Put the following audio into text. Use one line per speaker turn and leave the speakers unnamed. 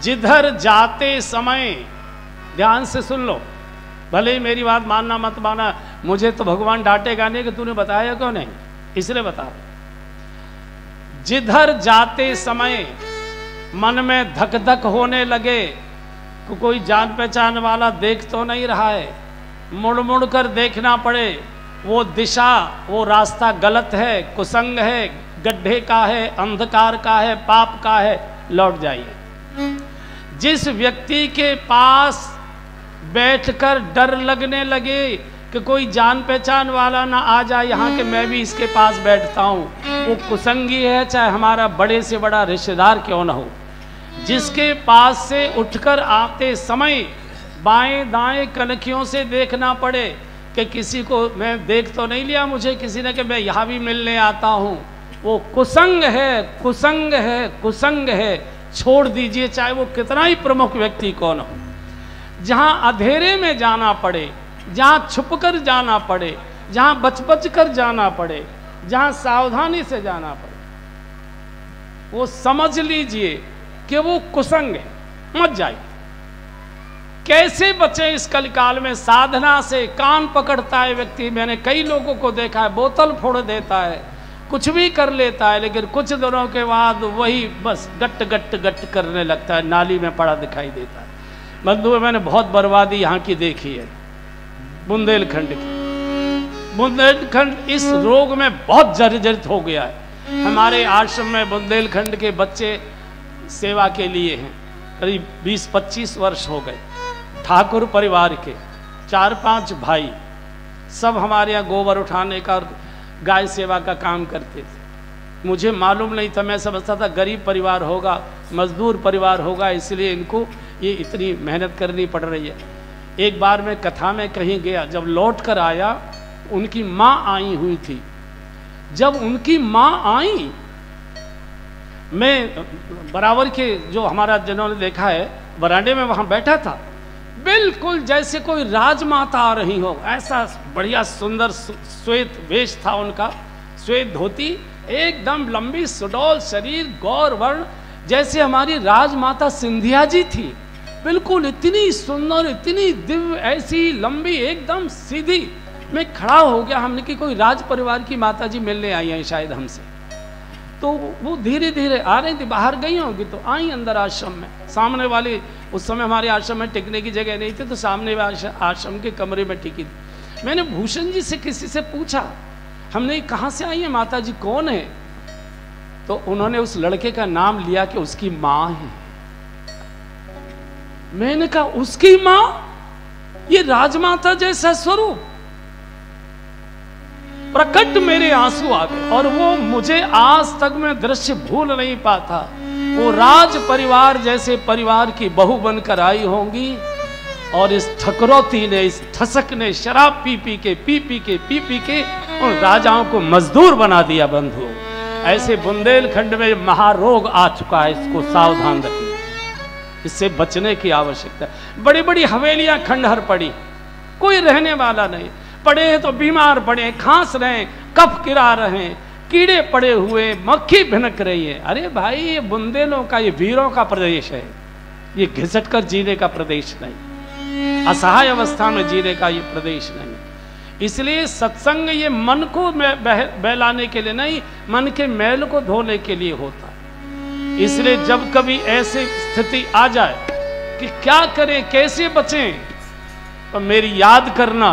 जिधर जाते समय, ध्यान से सुन लो, भले ही मेरी बात मानना मत माना, मुझे तो भगवान डांटेगा नहीं कि तूने बताया क्यों नहीं, इसलिए बता रहा। जिधर जाते समय मन में धक धक होने लगे कि कोई जान पहचान वाला देख तो नहीं रहा है, मुड़ मुड़ कर देखना पड़े, वो दिशा वो रास्ता गलत है, कुसंग है, गड्ढे का है, अंधकार का है, पाप का है, लौट जाइए। जिस व्यक्ति के पास बैठकर डर लगने लगे कि कोई जान पहचान वाला ना आ जाए यहाँ के मैं भी इसके पास बैठता हूँ, वो कुसंगी है, चाहे हमारा बड़े से बड़ा रिश्तेदार क्यों ना हो। जिसके पास से उठकर आते समय बाएं दाएं कनखियों से देखना पड़े कि किसी को मैं देख तो नहीं लिया मुझे किसी ने कि मैं यहाँ भी मिलने आता हूँ, वो कुसंग है, कुसंग है, कुसंग है। छोड़ दीजिए, चाहे वो कितना ही प्रमुख व्यक्ति कौन हो। जहाँ अंधेरे में जाना पड़े, जहाँ छुपकर जाना पड़े, जहाँ बच बच कर जाना पड़े, जहाँ सावधानी से जाना पड़े, वो समझ लीजिए कि वो कुसंग है, मत जाइए। कैसे बचे इस कलिकाल में? साधना से। कान पकड़ता है व्यक्ति, मैंने कई लोगों को देखा है, बोतल फोड़ देता है, कुछ भी कर लेता है, लेकिन कुछ दिनों के बाद वही बस गट गट गट करने लगता है, नाली में पड़ा दिखाई देता है। बंधुओं, मैंने बहुत बर्बादी यहाँ की देखी है, बुंदेलखंड की। बुंदेलखंड इस रोग में बहुत जर्जरित हो गया है। हमारे आश्रम में बुंदेलखंड के बच्चे सेवा के लिए हैं, करीब 20-25 वर्ष हो गए। ठाकुर परिवार के 4-5 भाई, सब हमारे यहाँ गोबर उठाने का और गाय सेवा का काम करते थे। मुझे मालूम नहीं था, मैं समझता था गरीब परिवार होगा, मजदूर परिवार होगा, इसलिए इनको ये इतनी मेहनत करनी पड़ रही है। एक बार मैं कथा में कहीं गया, जब लौट कर आया, उनकी माँ आई हुई थी। जब उनकी माँ आई, मैं बराबर के जो हमारा जिन्होंने देखा है बरांडे में वहाँ बैठा था, बिल्कुल जैसे कोई राजमाता आ रही हो, ऐसा बढ़िया सुंदर श्वेत वेश था उनका, श्वेत धोती, एकदम लंबी सुडौल शरीर, गौर वर्ण, जैसे हमारी राजमाता सिंधिया जी थी। बिल्कुल इतनी सुंदर, इतनी दिव्य, ऐसी लंबी, एकदम सीधी। मैं खड़ा हो गया, हमने कि कोई राज परिवार की माता जी मिलने आई हैं शायद हमसे। तो वो धीरे धीरे आ रही थी, बाहर गई होंगी तो आई अंदर आश्रम में। सामने वाली, उस समय हमारे आश्रम में टिकने की जगह नहीं थी, तो सामने आश्रम के कमरे में टिकी थी। मैंने भूषण जी से किसी से पूछा, हमने कहाँ से आई है माता जी, कौन है? तो उन्होंने उस लड़के का नाम लिया कि उसकी माँ है। मैंने कहा उसकी माँ? ये राजमाता जैसा स्वरूप। प्रकट मेरे आंसू आ गए, और वो मुझे आज तक मैं दृश्य भूल नहीं पाता। वो राज परिवार जैसे परिवार की बहू बनकर आई होंगी, और इस ठकरौती ने, इस ठसक ने शराब पी पी के उन राजाओं को मजदूर बना दिया। बंधु, ऐसे बुंदेलखंड में महारोग आ चुका है, इसको सावधान रखिए, इससे बचने की आवश्यकता है। बड़ी बड़ी हवेलियां खंडहर पड़ी, कोई रहने वाला नहीं, पड़े हैं तो बीमार पड़े, खांस रहे, कफ गिरा रहे, कीड़े पड़े हुए, मक्खी भिनक रही है। अरे भाई, ये बुंदेलों का, ये वीरों का प्रदेश है, ये घिसट कर जीने का प्रदेश नहीं, असहाय अवस्था में जीने का ये प्रदेश नहीं। इसलिए सत्संग ये मन को बहलाने के लिए नहीं, मन के मैल को धोने के लिए होता है। इसलिए जब कभी ऐसी स्थिति आ जाए कि क्या करें, कैसे बचें, तो मेरी याद करना